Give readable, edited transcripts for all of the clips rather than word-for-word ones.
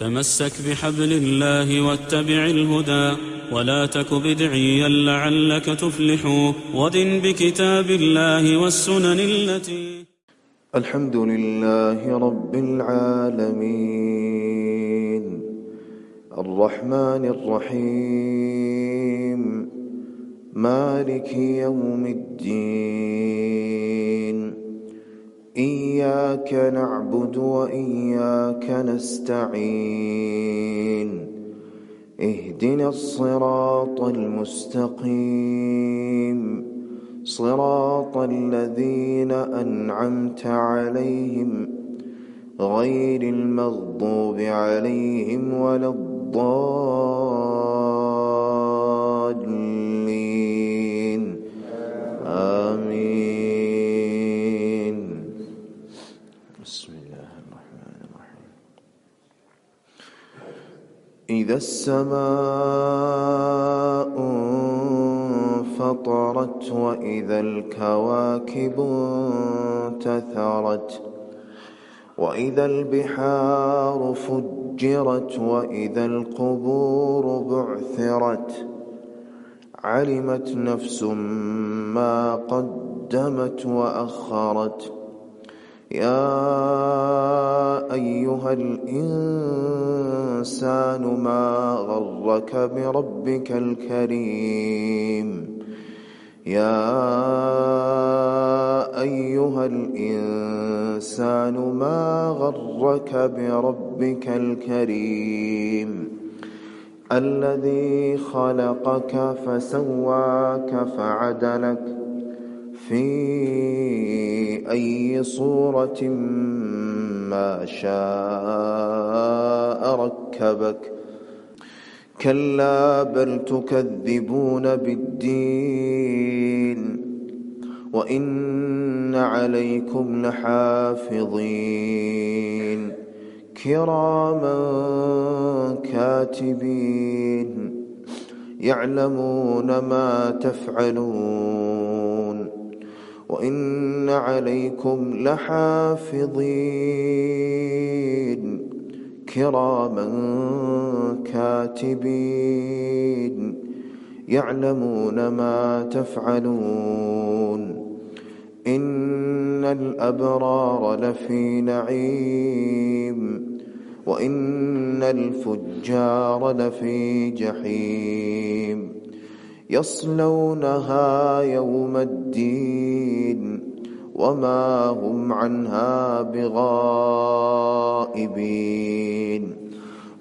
تمسك بحبل الله واتبع الهدى ولا تك بدعيا لعلك تفلح ودن بكتاب الله والسنن التي. الحمد لله رب العالمين الرحمن الرحيم مالك يوم الدين إياك نعبد وإياك نستعين اهدنا الصراط المستقيم صراط الذين أنعمت عليهم غير المغضوب عليهم ولا الضالين آمين. بسم الله الرحمن الرحيم. إذا السماء انفطرت وإذا الكواكب انتثرت وإذا البحار فجرت وإذا القبور بعثرت علمت نفس ما قدمت وأخرت. يا أيها الإنسان ما غرك بربك الكريم. يا أيها الإنسان ما غرك بربك الكريم الذي خلقك فسواك فعدلك في أي صورة ما شاء ركبك. كلا بل تكذبون بالدين وإن عليكم لحافظين كراما كاتبين يعلمون ما تفعلون وإن عليكم لحافظين كراما كاتبين يعلمون ما تفعلون. إن الأبرار لفي نعيم وإن الفجار لفي جحيم يصلونها يوم الدين وما هم عنها بغائبين.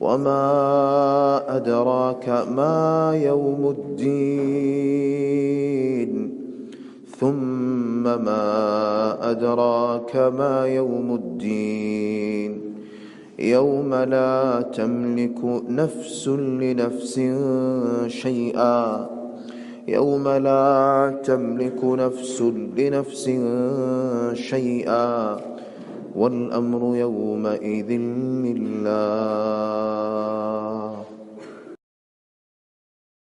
وما أدراك ما يوم الدين ثم ما أدراك ما يوم الدين يوم لا تملك نفس لنفس شيئا يوم لا تملك نفس لنفس شيئا والأمر يومئذ لله.